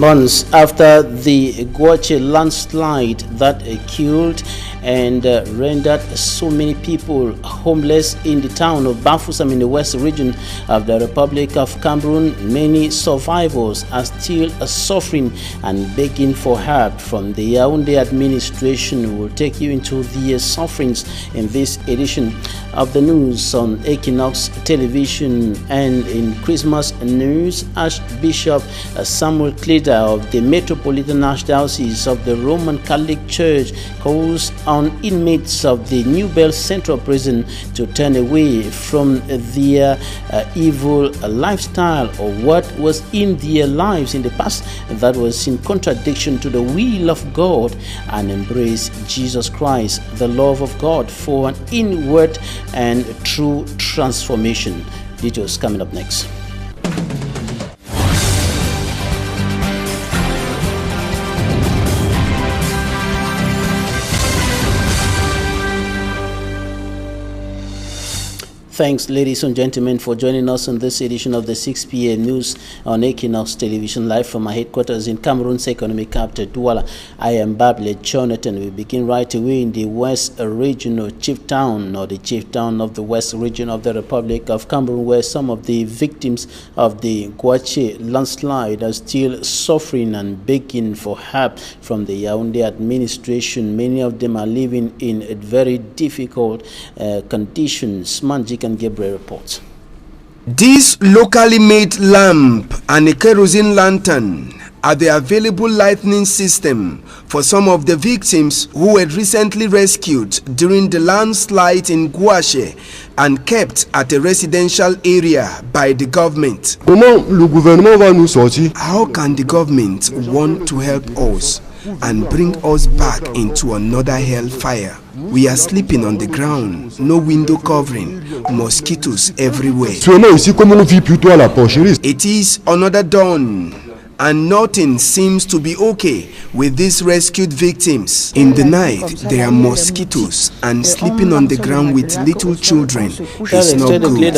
Months after the Gwache landslide that killed and rendered so many people homeless in the town of Bafoussam in the west region of the Republic of Cameroon, many survivors are still suffering and begging for help from the Yaoundé administration. We'll take you into the sufferings in this edition of the news on Equinox Television. And in Christmas news, Archbishop Samuel Kleda of the Metropolitan Archdiocese of the Roman Catholic Church calls on inmates of the New Bell Central Prison to turn away from their evil lifestyle or what was in their lives in the past that was in contradiction to the will of God, and embrace Jesus Christ, the love of God, for an inward and true transformation. Details coming up next. Thanks, ladies and gentlemen, for joining us on this edition of the 6 p.m. news on Equinox Television, live from our headquarters in Cameroon's economic capital, Douala. I am Bablet Jonathan. We begin right away in the west region of chief town, or the chief town of the west region of the Republic of Cameroon, where some of the victims of the Gwache landslide are still suffering and begging for help from the Yaoundé administration. Many of them are living in very difficult conditions. Manjik and Gabriel reports. This locally made lamp and a kerosene lantern are the available lighting system for some of the victims who were recently rescued during the landslide in Gwache and kept at a residential area by the government. How can the government want to help us and bring us back into another hellfire? We are sleeping on the ground, no window covering, mosquitoes everywhere. It is another dawn, and nothing seems to be okay with these rescued victims. In the night, there are mosquitoes, and sleeping on the ground with little children is not good.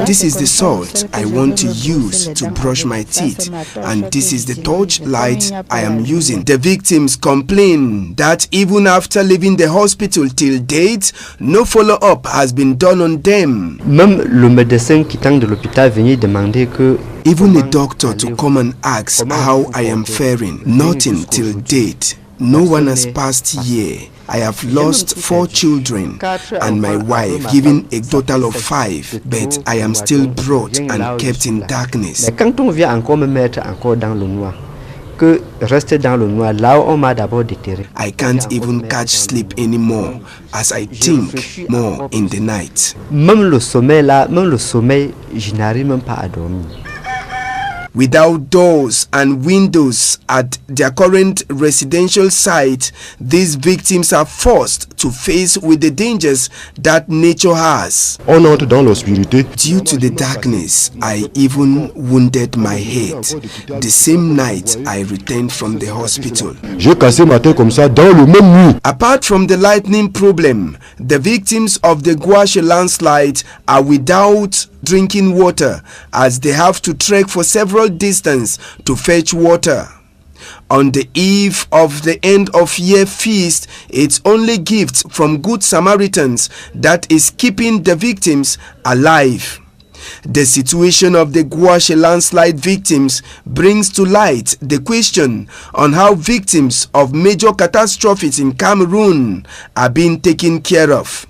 This is the salt I want to use to brush my teeth, and this is the torch light I am using. The victims complain that even after leaving the hospital till date, no follow-up has been done on them. Even a doctor to come and ask how I am faring, nothing till date. No one has passed here. I have lost 4 children and my wife, giving a total of 5, but I am still brought and kept in darkness. I can't even catch sleep anymore as I think more in the night. Without doors and windows at their current residential site, these victims are forced to face with the dangers that nature has. Due to the darkness, I even wounded my head the same night I returned from the hospital. Apart from the lightning problem, the victims of the Gwache landslide are without drinking water as they have to trek for several distance to fetch water. On the eve of the end of year feast, it's only gifts from Good Samaritans that is keeping the victims alive. The situation of the Gwache landslide victims brings to light the question on how victims of major catastrophes in Cameroon are being taken care of.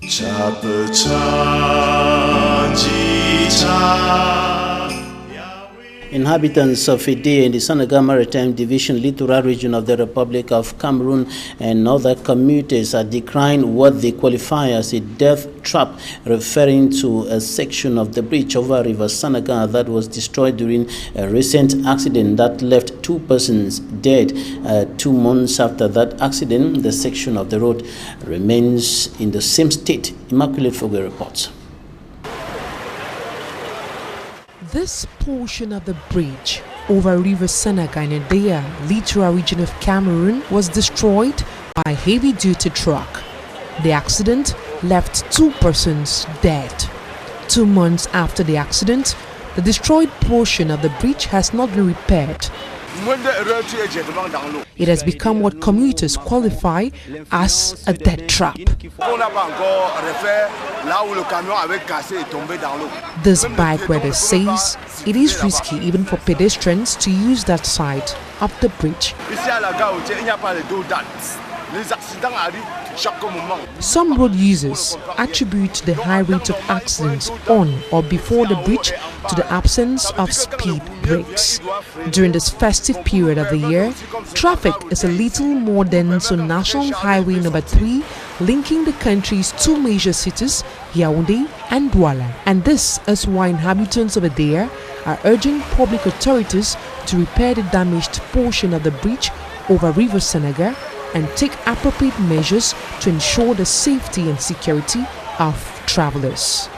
Inhabitants of Fide in the Senegal Maritime Division littoral region of the Republic of Cameroon and other commuters are decrying what they qualify as a death trap, referring to a section of the bridge over River Senegal that was destroyed during a recent accident that left 2 persons dead. 2 months after that accident, the section of the road remains in the same state. Immaculate Fogwe reports. This portion of the bridge over River Senegal in the littoral region of Cameroon was destroyed by a heavy-duty truck. The accident left 2 persons dead. 2 months after the accident, The destroyed portion of the bridge has not been repaired. It has become what commuters qualify as a death trap. This bike rider says it is risky even for pedestrians to use that side of the bridge. Some road users attribute the high rate of accidents on or before the bridge to the absence of speed brakes. During this festive period of the year, traffic is a little more dense on National Highway number 3, linking the country's two major cities, Yaoundé and Douala. And this is why inhabitants of Edea are urging public authorities to repair the damaged portion of the bridge over River Senegal and take appropriate measures to ensure the safety and security of travelers.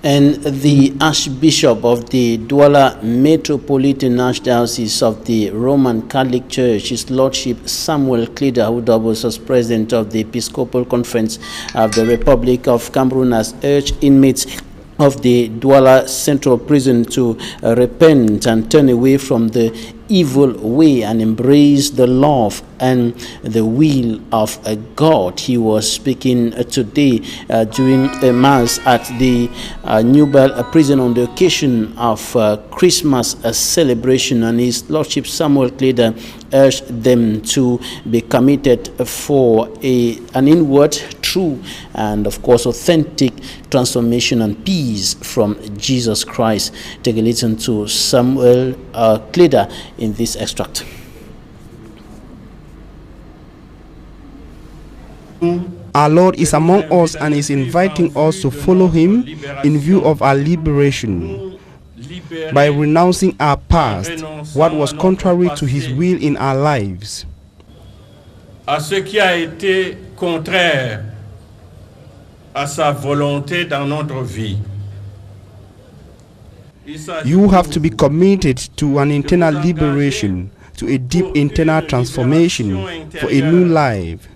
And the Archbishop of the Douala Metropolitan Archdiocese of the Roman Catholic Church, His Lordship Samuel Klida, who doubles as President of the Episcopal Conference of the Republic of Cameroon, has urged inmates of the Douala Central Prison to repent and turn away from the evil way and embrace the love and the will of God. He was speaking today during a mass at the Newbell prison on the occasion of Christmas celebration, and His Lordship Samuel Klida urged them to be committed for an inward, true, and of course authentic transformation and peace from Jesus Christ. Take a listen to Samuel Klida in this extract. Our Lord is among us and is inviting us to follow Him in view of our liberation. By renouncing our past, what was contrary to His will in our lives. À ce qui a été contraire à sa volonté dans notre vie. You have to be committed to an internal liberation, to a deep internal transformation, for a new life.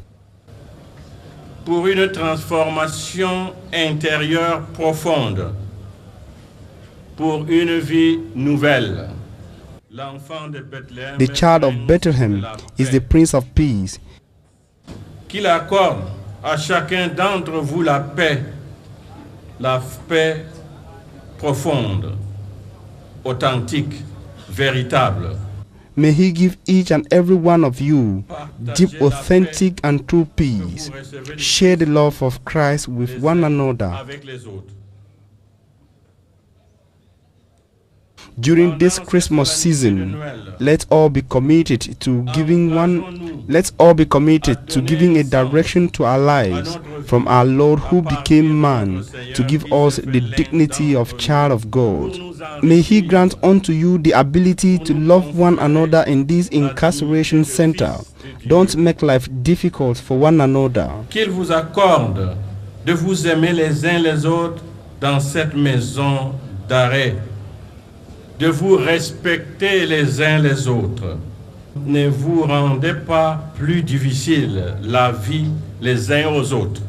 Pour une transformation intérieure profonde, pour une vie nouvelle. The child of Bethlehem is the Prince of Peace. Qu'il accorde à chacun d'entre vous la paix profonde, authentique, véritable. May He give each and every one of you deep, authentic, and true peace. Share the love of Christ with one another. During this Christmas season, let's all be committed to giving a direction to our lives from our Lord who became man to give us the dignity of child of God. May He grant unto you the ability to love one another in this incarceration center. Don't make life difficult for one another. Qu'il vous accorde de vous aimer les uns les autres dans cette maison d'arrêt, de vous respecter les uns les autres. Ne vous rendez pas plus difficile la vie les uns aux autres.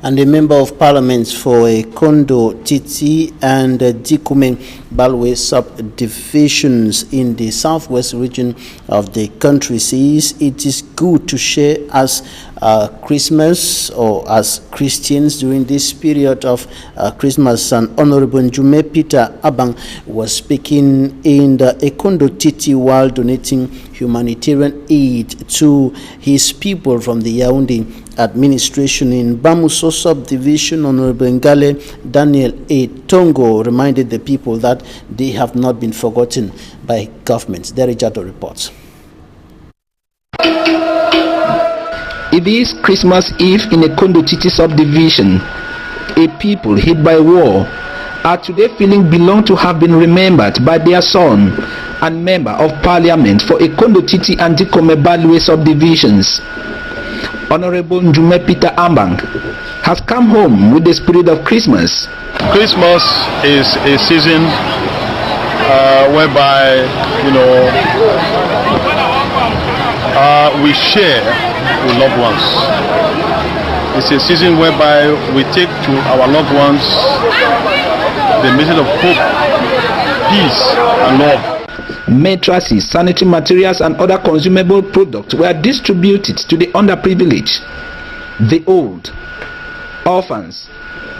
And the Member of Parliament for Kondo, Titi and Dikume Balwe subdivisions in the southwest region of the country says it is good to share as Christmas or as Christians during this period of Christmas. And Honorable Njume Peter Abang was speaking in the Kondo Titi while donating humanitarian aid to his people from the Yaoundé administration in Bamuso subdivision. Honorable Ngale Daniel A. Tongo reminded the people that they have not been forgotten by governments. Derijato reports. It is Christmas Eve in a Kondo Titi subdivision. A people hit by war are today feeling belong to have been remembered by their son and member of parliament for a Kondo Titi and Dikome Balwe subdivisions. Honorable Njume Peter Ambang has come home with the spirit of Christmas. Christmas is a season whereby, we share with loved ones. It's a season whereby we take to our loved ones the message of hope, peace, and love. Mattresses, sanitary materials, and other consumable products were distributed to the underprivileged, the old, orphans,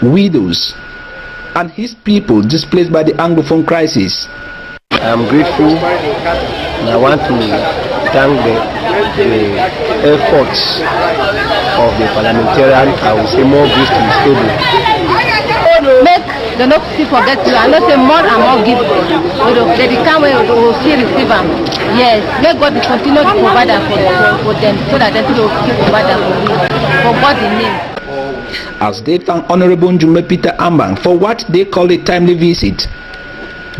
widows, and his people displaced by the Anglophone crisis. I am grateful, and I want to thank the efforts of the parliamentarian. I will say more grace to the stable. Make the no people forget you. I not say more and more give. They come where we will see receive them. Yes, make God continue to provide for them so that they will keep providing for God in name. As they thank Honorable Njume Peter Ambang for what they call a timely visit,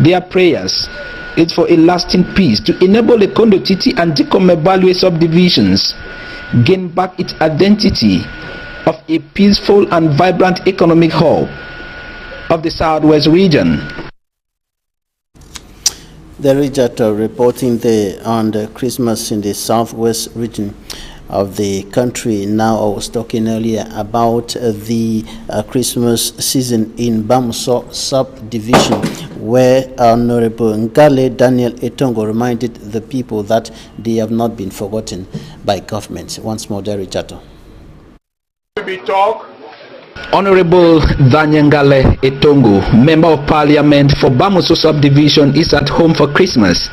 their prayers is for a lasting peace to enable the Kondo Titi and Dikomebalwe subdivisions gain back its identity of a peaceful and vibrant economic hub of the Southwest region. The Richard reporting there on the Christmas in the Southwest region of the country. Now I was talking earlier about the Christmas season in Bamuso subdivision, where Honorable Ngale Daniel Etongo reminded the people that they have not been forgotten by government. Once more, there, Richard. Honorable Daniel Ngale Etongo, Member of Parliament for Bamuso subdivision, is at home for Christmas,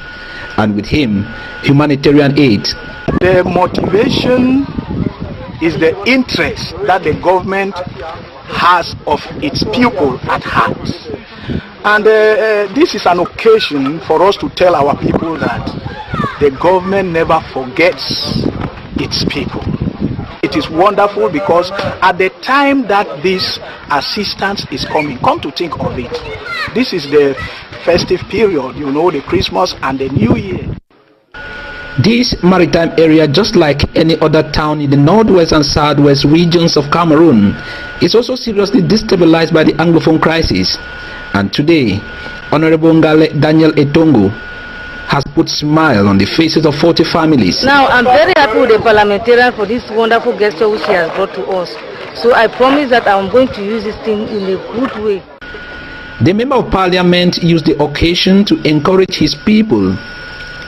and with him, humanitarian aid. The motivation is the interest that the government has of its people at heart. And this is an occasion for us to tell our people that the government never forgets its people. It is wonderful because at the time that this assistance is coming, come to think of it, this is the festive period, you know, the Christmas and the New Year. This maritime area, just like any other town in the northwest and southwest regions of Cameroon, is also seriously destabilized by the Anglophone crisis. And today, Honorable Ngale Daniel Etongo has put smile on the faces of 40 families. Now, I'm very happy with the parliamentarian for this wonderful gesture which he has brought to us. So I promise that I'm going to use this thing in a good way. The Member of Parliament used the occasion to encourage his people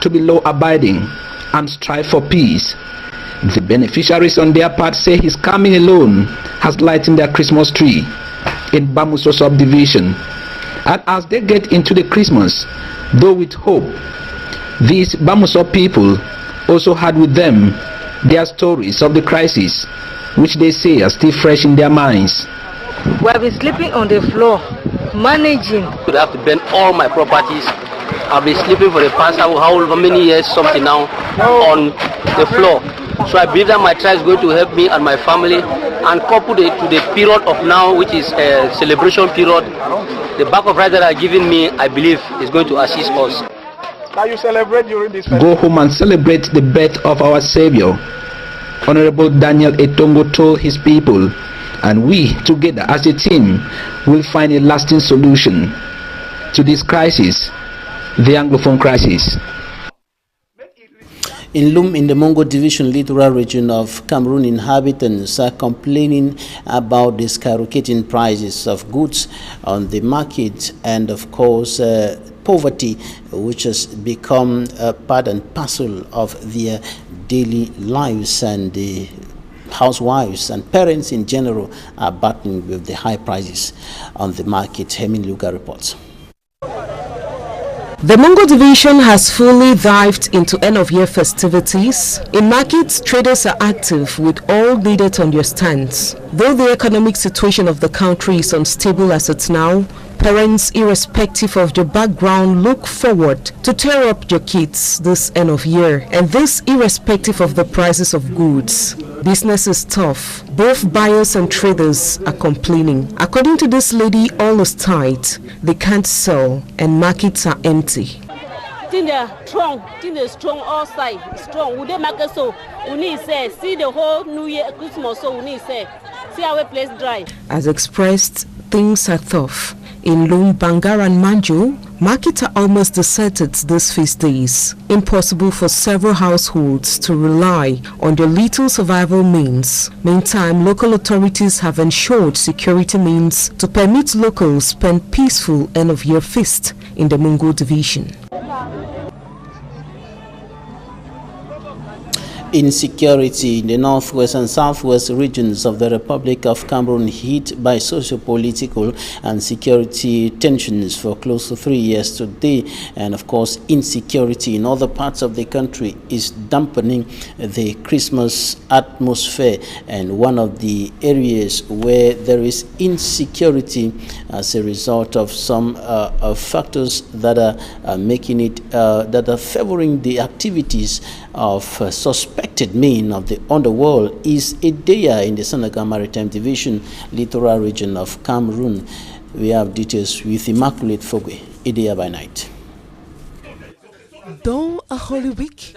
to be law-abiding and strive for peace. The beneficiaries on their part say his coming alone has lightened their Christmas tree in Bamuso subdivision. And as they get into the Christmas, though with hope, these Bamuso people also had with them their stories of the crisis, which they say are still fresh in their minds. We have been sleeping on the floor, managing. I have to burn all my properties. I've been sleeping for the past how many years, something now, on the floor. So I believe that my trial is going to help me and my family, and coupled to the period of now, which is a celebration period. The bag of rice that are giving me, I believe, is going to assist us. Now you celebrate during this festival. Go home and celebrate the birth of our Savior. Honorable Daniel Etongo told his people, and we together as a team will find a lasting solution to this crisis, the Anglophone crisis. In Lum, in the Mongo Division littoral region of Cameroon, inhabitants are complaining about the skyrocketing prices of goods on the market and, of course, poverty, which has become a part and parcel of their daily lives, and the housewives and parents in general are battling with the high prices on the market. Hemin Luga reports. The Mongo Division has fully dived into end-of-year festivities. In markets, traders are active with all needed to understand. Though the economic situation of the country is unstable as it's now, parents, irrespective of their background, look forward to tear up their kids this end of year, and this irrespective of the prices of goods. Business is tough. Both buyers and traders are complaining. According to this lady, all is tight. They can't sell and markets are empty. Think they're strong all side, strong. We market so we need say see the whole New Year Christmas, so we need say see our place dry. As expressed, things are tough. In Lung, Bangar and Manjo, markets are almost deserted these feast days. Impossible for several households to rely on their little survival means. Meantime, local authorities have ensured security means to permit locals spend peaceful end-of-year feast in the Mungo division. Insecurity in the northwest and southwest regions of the Republic of Cameroon hit by socio-political and security tensions for close to 3 years today. And of course, insecurity in other parts of the country is dampening the Christmas atmosphere. And one of the areas where there is insecurity as a result of some factors that are making it, that are favoring the activities of suspected men of the underworld is Edea in the Senegal Maritime Division, littoral region of Cameroon. We have details with Immaculate Fogwe, Edea by night. Though a Holy Week,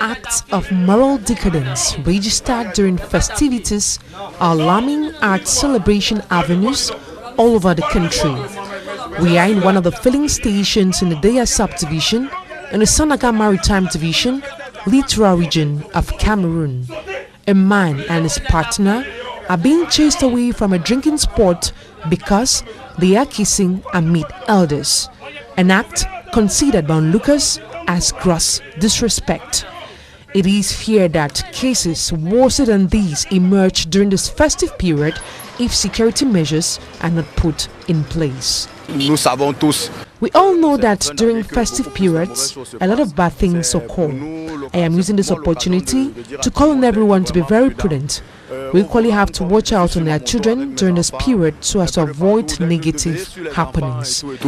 acts of moral decadence registered during festivities are alarming at celebration avenues all over the country. We are in one of the filling stations in the Edea subdivision in the Senegal Maritime Division, littoral region of Cameroon. A man and his partner are being chased away from a drinking spot because they are kissing amid elders, an act considered by onlookers as gross disrespect. It is feared that cases worse than these emerge during this festive period if security measures are not put in place. We all know that during festive periods, a lot of bad things occur. I am using this opportunity to call on everyone to be very prudent. We equally have to watch out on their children during this period so as to avoid negative happenings. Here in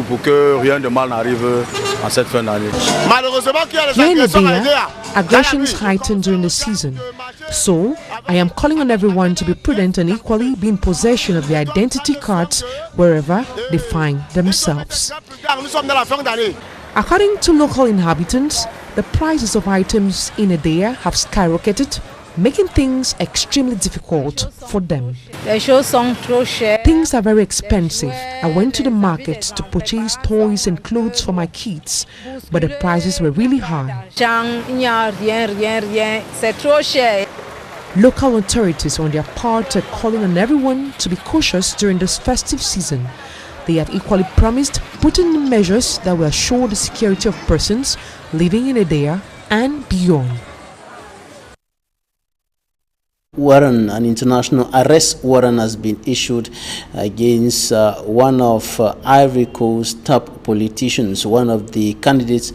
Edea, aggressions heighten during the season. So, I am calling on everyone to be prudent and equally be in possession of their identity cards wherever they find themselves. According to local inhabitants, the prices of items in Edea have skyrocketed, making things extremely difficult for them. Things are very expensive. I went to the market to purchase toys and clothes for my kids, but the prices were really high. Local authorities on their part are calling on everyone to be cautious during this festive season. They have equally promised putting in measures that will assure the security of persons living in Edea and beyond. Warrant, an international arrest warrant has been issued against one of Ivory Coast's top politicians, one of the candidates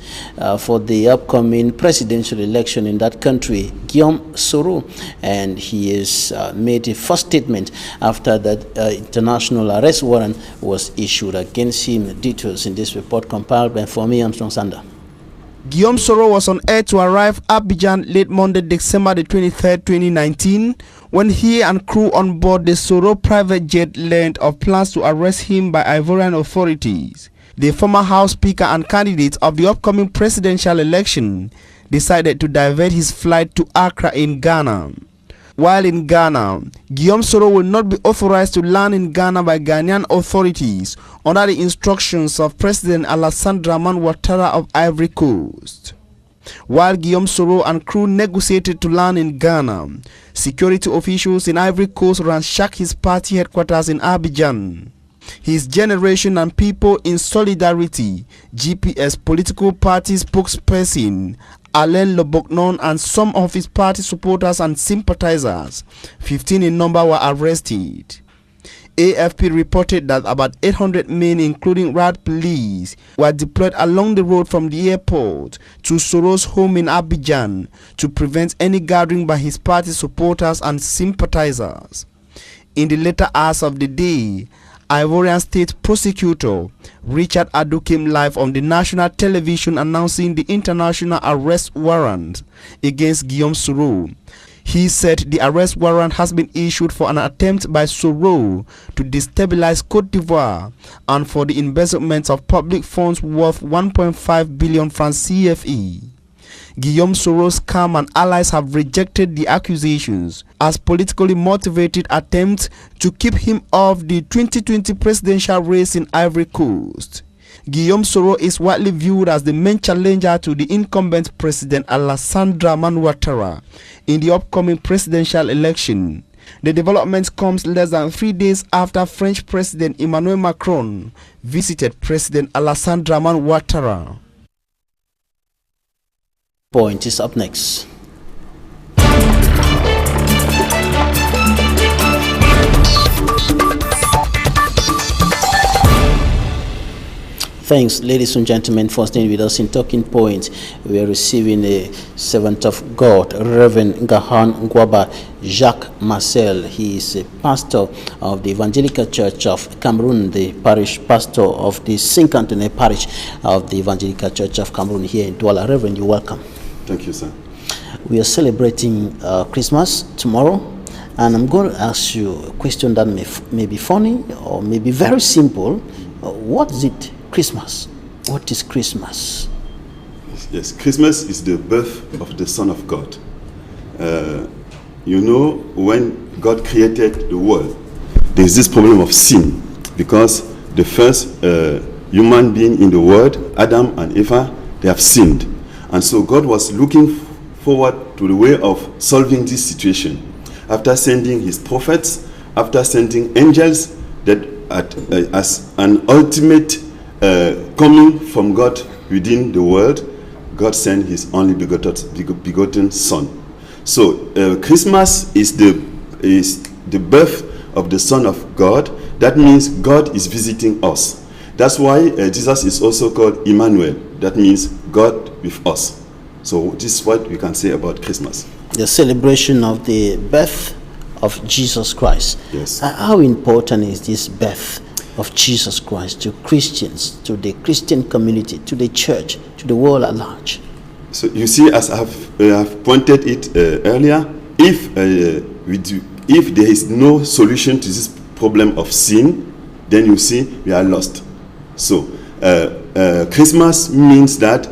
for the upcoming presidential election in that country, Guillaume Soro, and he has made a first statement after that international arrest warrant was issued against him. Details in this report compiled by Fomi Armstrong Sander. Guillaume Soro was on air to arrive Abidjan late Monday, December the 23rd, 2019, when he and crew on board the Soro private jet learned of plans to arrest him by Ivorian authorities. The former House Speaker and candidate of the upcoming presidential election decided to divert his flight to Accra in Ghana. While in Ghana, Guillaume Soro will not be authorized to land in Ghana by Ghanaian authorities under the instructions of President Alassane Dramane Ouattara of Ivory Coast. While Guillaume Soro and crew negotiated to land in Ghana, security officials in Ivory Coast ransacked his party headquarters in Abidjan. His Generation and People in Solidarity, GPS political party spokesperson Alain Lobognon and some of his party supporters and sympathizers, 15 in number, were arrested. AFP reported that about 800 men, including RAD police, were deployed along the road from the airport to Soro's home in Abidjan to prevent any gathering by his party supporters and sympathizers. In the later hours of the day, Ivorian State Prosecutor Richard Adu came live on the national television announcing the international arrest warrant against Guillaume Soro. He said the arrest warrant has been issued for an attempt by Soro to destabilize Côte d'Ivoire and for the embezzlement of public funds worth 1.5 billion francs CFE. Guillaume Soro's camp and allies have rejected the accusations as politically motivated attempts to keep him off the 2020 presidential race in Ivory Coast. Guillaume Soro is widely viewed as the main challenger to the incumbent President Alassane Dramane Ouattara in the upcoming presidential election. The development comes less than 3 days after French President Emmanuel Macron visited President Alassane Dramane Ouattara. Point is up next. Thanks, ladies and gentlemen, for staying with us in Talking Point. We are receiving a servant of God, Reverend Gahan Ngwaba Jacques Marcel. He is a pastor of the Evangelical Church of Cameroon, the parish pastor of the Saint-Antoine Parish of the Evangelical Church of Cameroon here in Douala. Reverend, you're welcome. Thank you, sir. We are celebrating Christmas tomorrow, and I'm going to ask you a question that may be funny or may be very simple. What is it? Christmas. What is Christmas? Yes, Christmas is the birth of the Son of God. You know, when God created the world, there is this problem of sin, because the first human being in the world, Adam and Eva, they have sinned. And so God was looking forward to the way of solving this situation. After sending his prophets, after sending angels, that as an ultimate coming from God within the world, God sent his only begotten Son. So Christmas is the birth of the Son of God. That means God is visiting us. That's why Jesus is also called Emmanuel. That means God with us. So this is what we can say about Christmas. The celebration of the birth of Jesus Christ. Yes. How important is this birth of Jesus Christ to Christians, to the Christian community, to the church, to the world at large? So you see, as I have pointed it earlier, if there is no solution to this problem of sin, then you see we are lost. So Christmas means that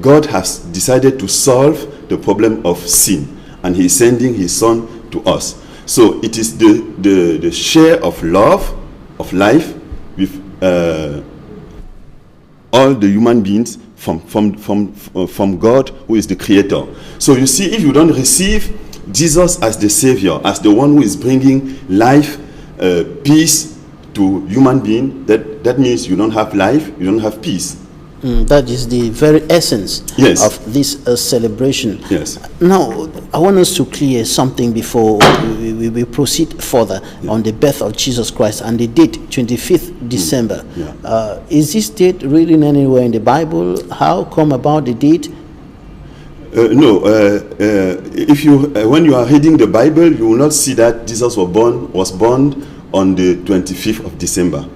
God has decided to solve the problem of sin, and he is sending his Son to us. So it is the share of love, of life with all the human beings from God, who is the creator. So you see, if you don't receive Jesus as the Savior, as the one who is bringing life, peace to human being, that means you don't have life, you don't have peace. That is the very essence of this celebration. Yes. Now, I want us to clear something before we proceed further on the birth of Jesus Christ and the date, 25th December. Is this date written anywhere in the Bible? How come about the date? No. If you, when you are reading the Bible, you will not see that Jesus was born on the 25th of December.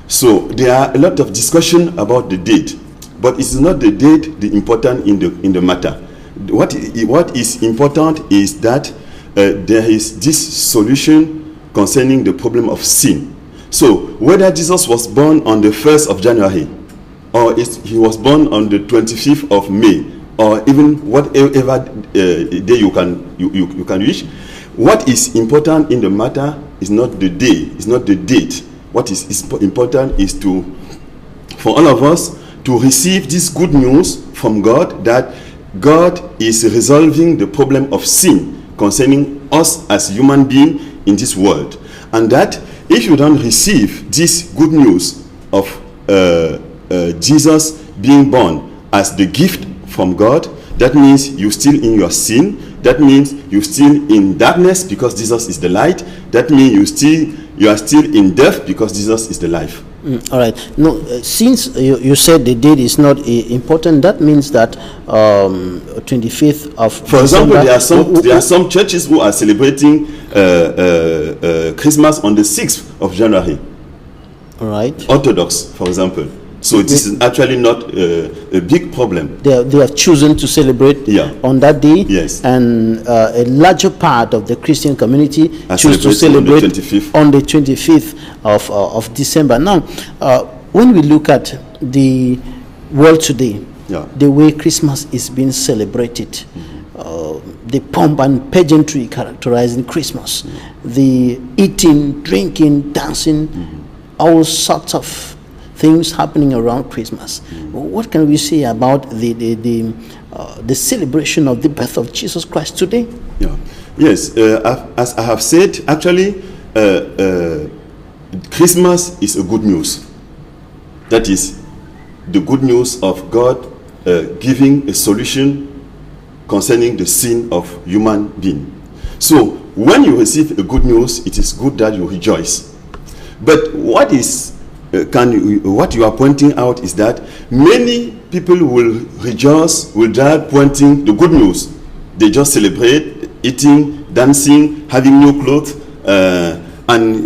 So there are a lot of discussion about the date, but it's not the date the important in the matter. What is important is that there is this solution concerning the problem of sin. So whether Jesus was born on the 1st of January, or he was born on the 25th of May, or even whatever day you can reach, what is important in the matter is not the day, it's not the date. What is important is for all of us to receive this good news from God, that God is resolving the problem of sin concerning us as human beings in this world. And that if you don't receive this good news of Jesus being born as the gift from God, that means you're still in your sin. That means you're still in darkness because Jesus is the light. That means you are still in death because Jesus is the life. All right. No, since you said the date is not important, that means that 25th of For December, example, there are some churches who are celebrating Christmas on the 6th of January. All right. Orthodox, for example. So this is actually not a big problem. They have chosen to celebrate on that day. Yes. And a larger part of the Christian community choose to celebrate on the 25th of December. Now, when we look at the world today, the way Christmas is being celebrated, the pomp and pageantry characterizing Christmas, the eating, drinking, dancing, all sorts of things happening around Christmas. What can we say about the celebration of the birth of Jesus Christ today? Yes, as I have said, actually, Christmas is a good news. That is the good news of God giving a solution concerning the sin of human being. So when you receive a good news, it is good that you rejoice. But what you are pointing out is that many people will rejoice without pointing the good news. They just celebrate, eating, dancing, having new clothes, and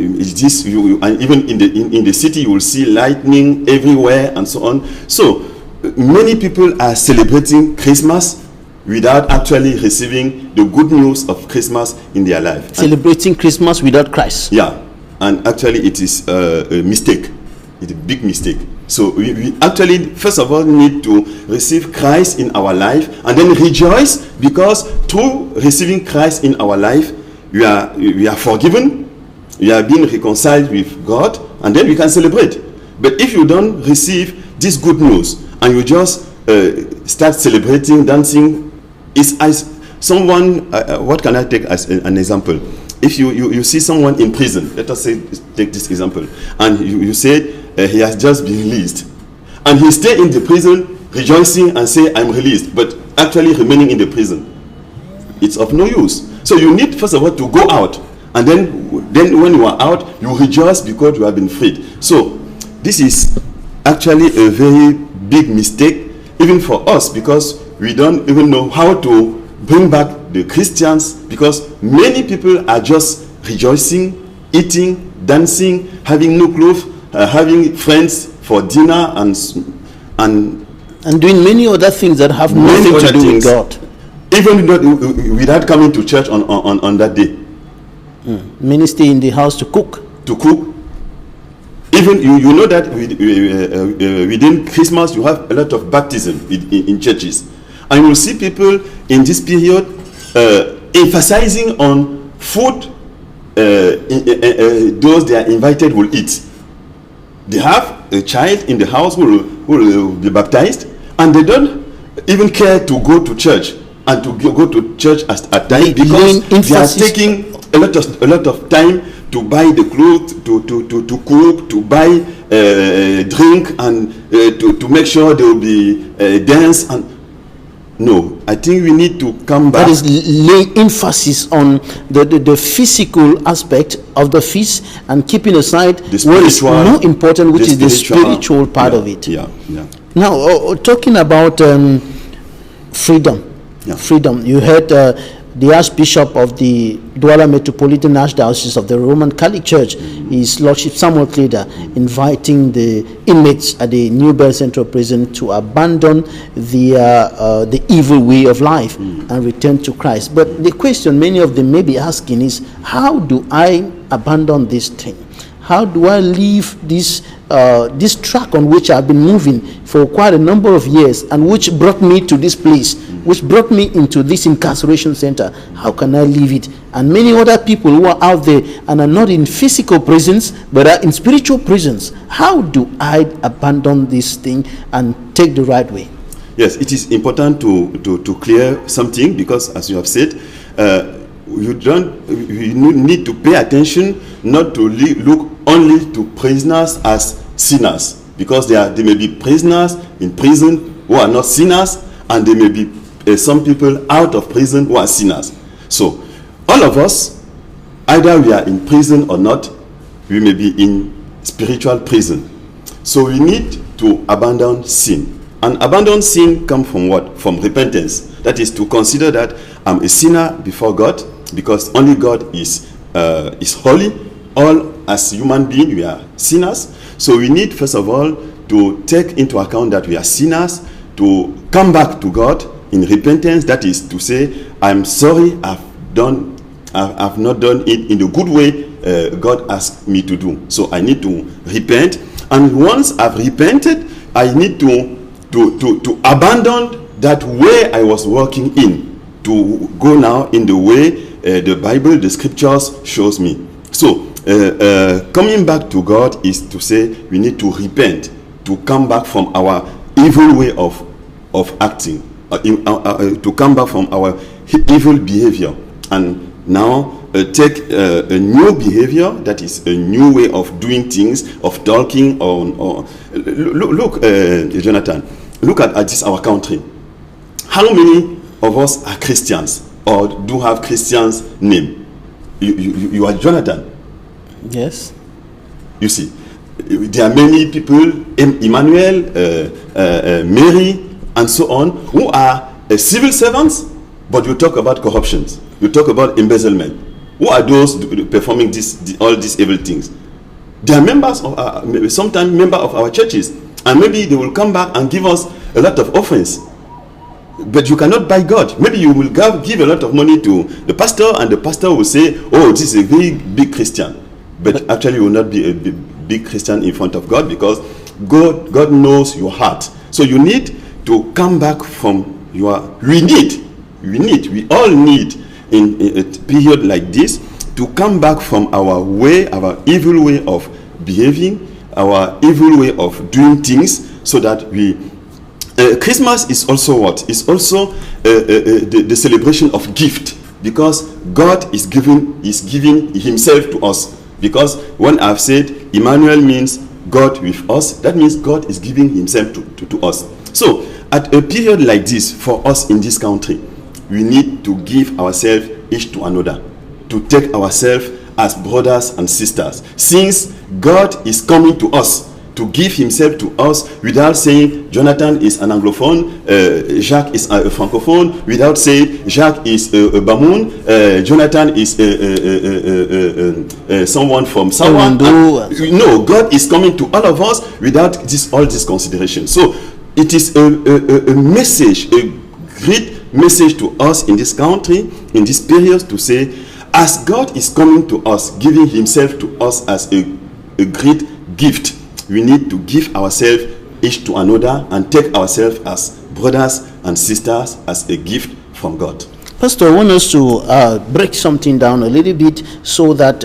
even in the city you will see lightning everywhere and so on. So many people are celebrating Christmas without actually receiving the good news of Christmas in their life. Celebrating Christmas without Christ. Yeah, and actually it is a mistake. It's a big mistake. So we actually, first of all, need to receive Christ in our life and then rejoice, because through receiving Christ in our life, we are forgiven, we are being reconciled with God, and then we can celebrate. But if you don't receive this good news and you just start celebrating, dancing, it's as someone, what can I take as an example? If you see someone in prison, let us say, take this example, and you say he has just been released, and he stay in the prison rejoicing and say, I'm released, but actually remaining in the prison, it's of no use. So you need, first of all, to go out, and then when you are out, you rejoice because you have been freed. So this is actually a very big mistake, even for us, because we don't even know how to bring back the Christians, because many people are just rejoicing, eating, dancing, having new clothes, having friends for dinner, and doing many other things that have nothing to do with God, even without coming to church on that day. Many stay in the house to cook. Even you know that within Christmas you have a lot of baptism in churches, and you will see people in this period emphasizing on food. Those they are invited will eat. They have a child in the house who will be baptized, and they don't even care to go to church and to go to church at time, because they are taking a lot of time to buy the clothes, to cook, to buy drink, and to make sure there will be dance. And no, I think we need to come back. That is laying emphasis on the physical aspect of the feast and keeping aside what is more important, which is the spiritual part of it. Now, talking about freedom. Freedom. You heard the Archbishop of the Douala Metropolitan Archdiocese of the Roman Catholic Church, His Lordship Samuel Kleda, inviting the inmates at the New Bell Central Prison to abandon the evil way of life and return to Christ. But the question many of them may be asking is, how do I abandon this thing? How do I leave this track on which I've been moving for quite a number of years, and which brought me to this place, which brought me into this incarceration center? How can I leave it? And many other people who are out there and are not in physical prisons but are in spiritual prisons. How do I abandon this thing and take the right way? Yes, it is important to clear something, because as you have said, you need to pay attention not to look only to prisoners as sinners, because there may be prisoners in prison who are not sinners, and there may be some people out of prison who are sinners. So all of us, either we are in prison or not, we may be in spiritual prison. So we need to abandon sin. And abandon sin comes from what? From repentance. That is to consider that I'm a sinner before God, because only God is holy. All as human beings, we are sinners. So we need, first of all, to take into account that we are sinners, to come back to God in repentance. That is to say, I'm sorry, I've not done it in the good way God asked me to do. So I need to repent. And once I've repented, I need to to abandon that way I was working in, to go now in the way the Bible, the scriptures shows me. So coming back to God is to say we need to repent, to come back from our evil way of acting, to come back from our evil behavior, and now take a new behavior, that is a new way of doing things, of talking. Or look, Jonathan, look at this our country. How many of us are Christians or do have Christians name? You are Jonathan. Yes. You see, there are many people, Emmanuel, Mary, and so on, who are civil servants, but you talk about corruption. You talk about embezzlement. Who are those performing all these evil things? They are members of sometimes members of our churches, and maybe they will come back and give us a lot of offense. But you cannot buy God. Maybe you will give a lot of money to the pastor, and the pastor will say, "Oh, this is a very big Christian," but actually you will not be a big Christian in front of God, because God knows your heart. So you need to come back from your. We all need. In a period like this, to come back from our evil way of behaving, our evil way of doing things, so that we Christmas is also what? It's also the celebration of gift, because God is giving himself to us. Because when I've said Emmanuel means God with us, that means God is giving himself to us. So at a period like this, for us in this country, we need to give ourselves each to another, to take ourselves as brothers and sisters. Since God is coming to us to give himself to us, without saying Jonathan is an Anglophone, Jacques is a Francophone, without saying Jacques is a Bamoun, Jonathan is someone from someone. No, God is coming to all of us without all this consideration. So it is a message, a great message to us in this country, in this period, to say, as God is coming to us, giving himself to us as a great gift, we need to give ourselves each to another and take ourselves as brothers and sisters as a gift from God. Pastor, I want us to break something down a little bit so that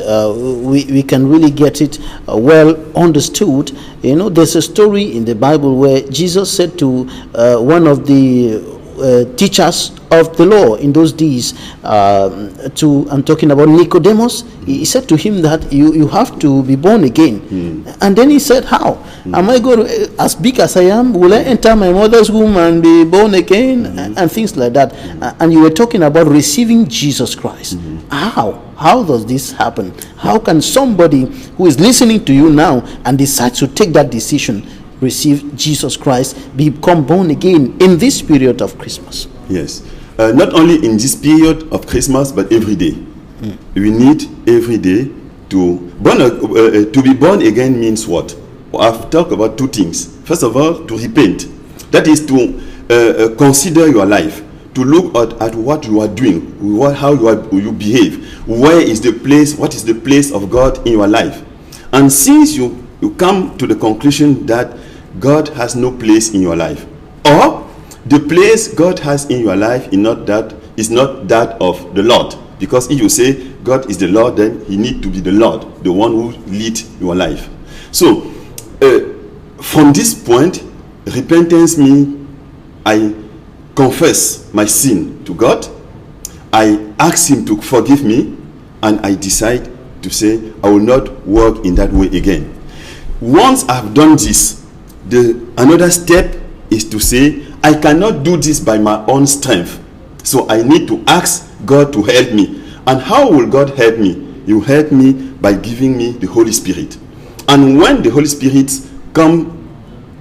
we can really get it well understood. You know, there's a story in the Bible where Jesus said to one of the teachers of the law in those days, I'm talking about Nicodemus. He said to him that you have to be born again. And then he said, how? Am I going to, as big as I am, will I enter my mother's womb and be born again? And things like that. And you were talking about receiving Jesus Christ. How does this happen? How can somebody who is listening to you now and decides to take that decision, receive Jesus Christ, become born again in this period of Christmas? Yes. Not only in this period of Christmas, but every day. We need every day to be born again. Means what? I've talked about two things. First of all, to repent. That is to consider your life, to look at what you are doing, how you behave. Where is the place? What is the place of God in your life? And since you come to the conclusion that God has no place in your life, or the place God has in your life is not that of the Lord, because if you say God is the Lord, then he need to be the Lord, the one who leads your life. So from this point, repentance means I confess my sin to God, I ask him to forgive me, and I decide to say I will not work in that way again. Once I've done this, another step is to say I cannot do this by my own strength, so I need to ask God to help me. And how will God help me? He will help me by giving me the Holy Spirit. And when the Holy Spirit come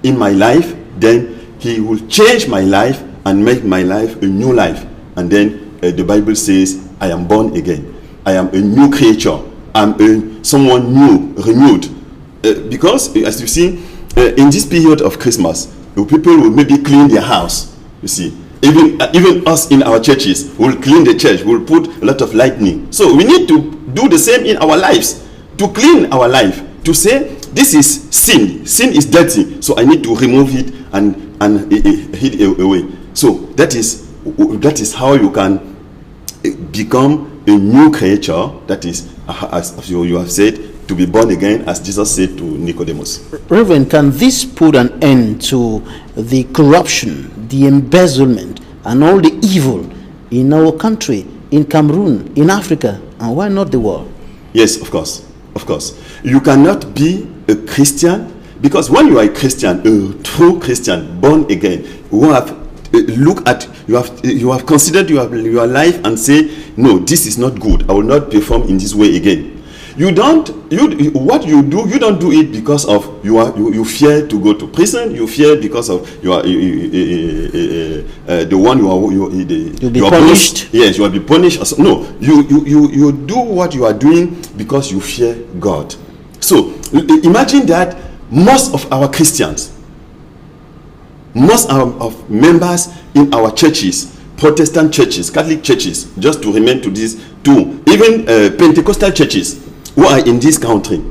in my life, then he will change my life and make my life a new life. And then the Bible says I am born again. I am a new creature. I'm someone new, renewed. Because as you see, in this period of Christmas, the people will maybe clean their house. You see, even us in our churches will clean the church. We'll put a lot of lightning. So we need to do the same in our lives, to clean our life, to say this is sin. Sin is dirty, so I need to remove it and and hid away. So that is how you can become a new creature, that is, as you have said, to be born again, as Jesus said to Nicodemus. Reverend, can this put an end to the corruption, the embezzlement, and all the evil in our country, in Cameroon, in Africa, and why not the world? Yes, of course. Of course. You cannot be a Christian, because when you are a Christian, a true Christian, born again, you have you have considered your life and say, no, this is not good. I will not perform in this way again. What you do, you don't do it because of you fear to go to prison. You fear because of you'll be punished. Yes, you will be punished. No, you do what you are doing because you fear God. So imagine that most of our Christians, most of members in our churches, Protestant churches, Catholic churches, just to remain to these two, even Pentecostal churches who are in this country.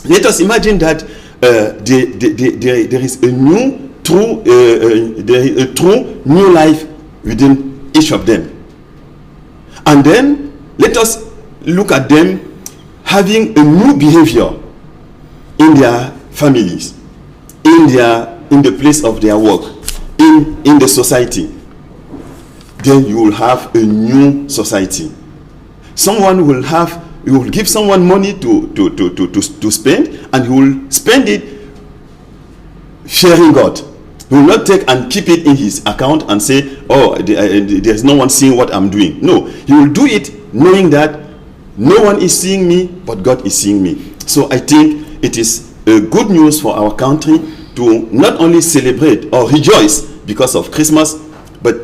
Let us imagine that there is a true new life within each of them. And then let us look at them having a new behavior in their families, in the place of their work, in the society. Then you will have a new society. You will give someone money to spend, and he will spend it fearing God. He will not take and keep it in his account and say, oh, there's no one seeing what I'm doing. No, he will do it knowing that no one is seeing me, but God is seeing me. So I think it is good news for our country to not only celebrate or rejoice because of Christmas, but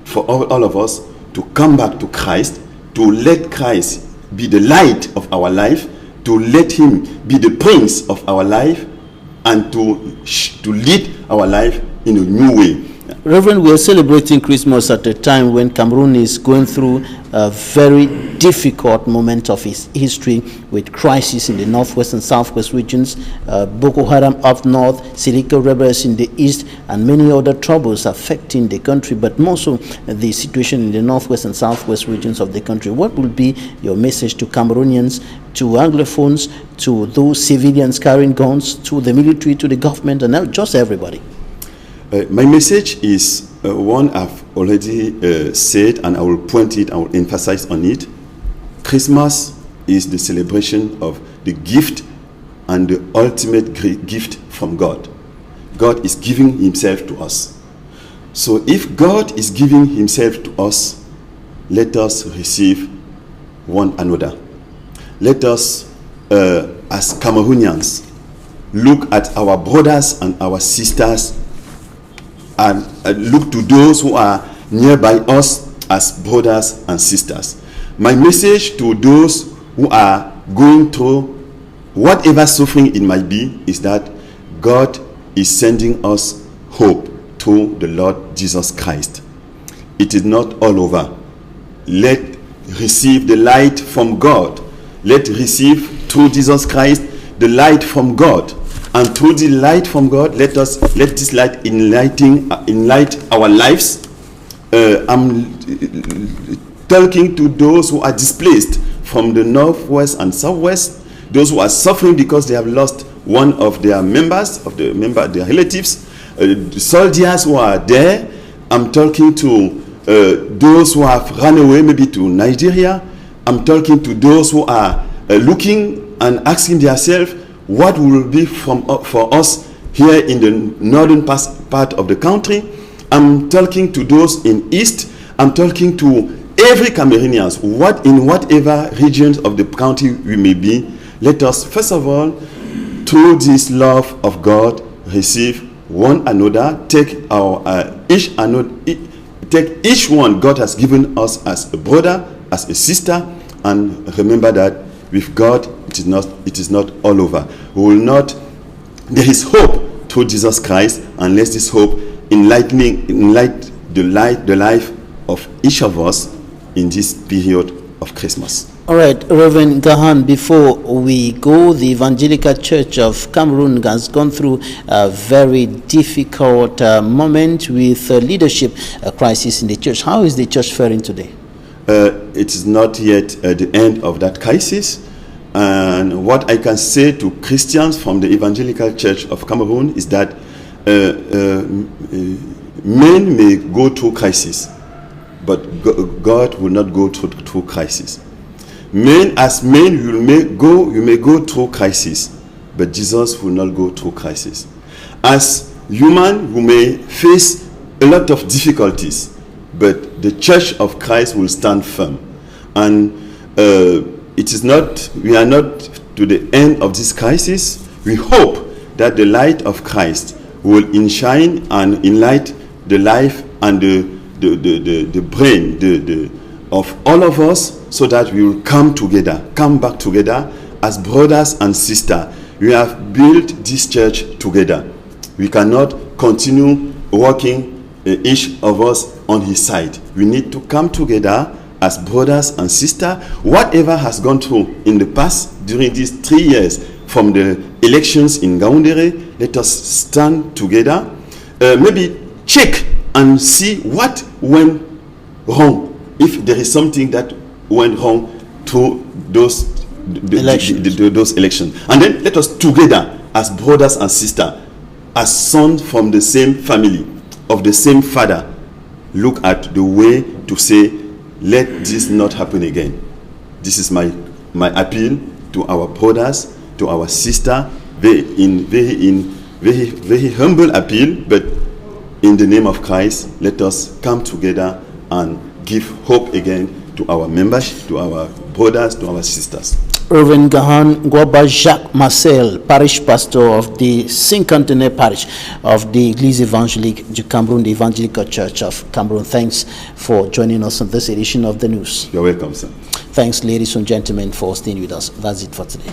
for all of us to come back to Christ, to let Christ be the light of our life, to let him be the prince of our life, and to lead our life in a new way. Reverend, we are celebrating Christmas at a time when Cameroon is going through a very difficult moment of its history, with crisis in the northwest and southwest regions, Boko Haram up north, Silika rebels in the east, and many other troubles affecting the country, but more so the situation in the northwest and southwest regions of the country. What will be your message to Cameroonians, to Anglophones, to those civilians carrying guns, to the military, to the government, and just everybody? My message is one I've already said, and I will point it, I will emphasize on it. Christmas is the celebration of the gift and the ultimate gift from God. God is giving himself to us. So if God is giving himself to us, let us receive one another. Let us, as Cameroonians, look at our brothers and our sisters and look to those who are nearby us as brothers and sisters. My message to those who are going through whatever suffering it might be is that God is sending us hope through the Lord Jesus Christ. It is not all over. Let receive the light from God. Let receive through Jesus Christ the light from God. And through the light from God, let this light enlight our lives. I'm talking to those who are displaced from the northwest and southwest, those who are suffering because they have lost one of their members, their relatives, soldiers who are there. I'm talking to those who have run away maybe to Nigeria. I'm talking to those who are looking and asking themselves, what will be for us here in the northern part of the country? I'm talking to those in East. I'm talking to every Cameroonian, in whatever regions of the country we may be. Let us, first of all, through this love of God, receive one another. Take each one God has given us as a brother, as a sister, and remember that with God, it is not all over. There is hope through Jesus Christ, and let this hope enlight the life of each of us in this period of Christmas. All right, Reverend Gahan, before we go, the Evangelical Church of Cameroon has gone through a very difficult moment with leadership crisis in the church. How is the church faring today? It is not yet the end of that crisis. And what I can say to Christians from the Evangelical Church of Cameroon is that men may go through crisis, but God will not go through crisis. Men, as men, you may go through crisis, but Jesus will not go through crisis. As human, you may face a lot of difficulties, but the Church of Christ will stand firm. And we are not to the end of this crisis. We hope that the light of Christ will shine and enlighten the life and the brain of all of us, so that we will come back together as brothers and sisters. We have built this church together. We cannot continue working each of us on his side. We need to come together as brothers and sisters. Whatever has gone through in the past during these 3 years from the elections in Gaoundéré, let us stand together, maybe check and see what went wrong, if there is something that went wrong through those elections. And then let us together as brothers and sisters, as sons from the same family, of the same father, look at the way to say, let this not happen again. This is my appeal to our brothers, to our sisters, very humble appeal, but in the name of Christ, let us come together and give hope again to our members, to our brothers, to our sisters. Reverend Gahan Ngwaba Jacques Marcel, parish pastor of the Cinquantenaire parish of the Église évangélique du Cameroon, the Evangelical Church of Cameroon. Thanks for joining us on this edition of the news. You're welcome, sir. Thanks, ladies and gentlemen, for staying with us. That's it for today.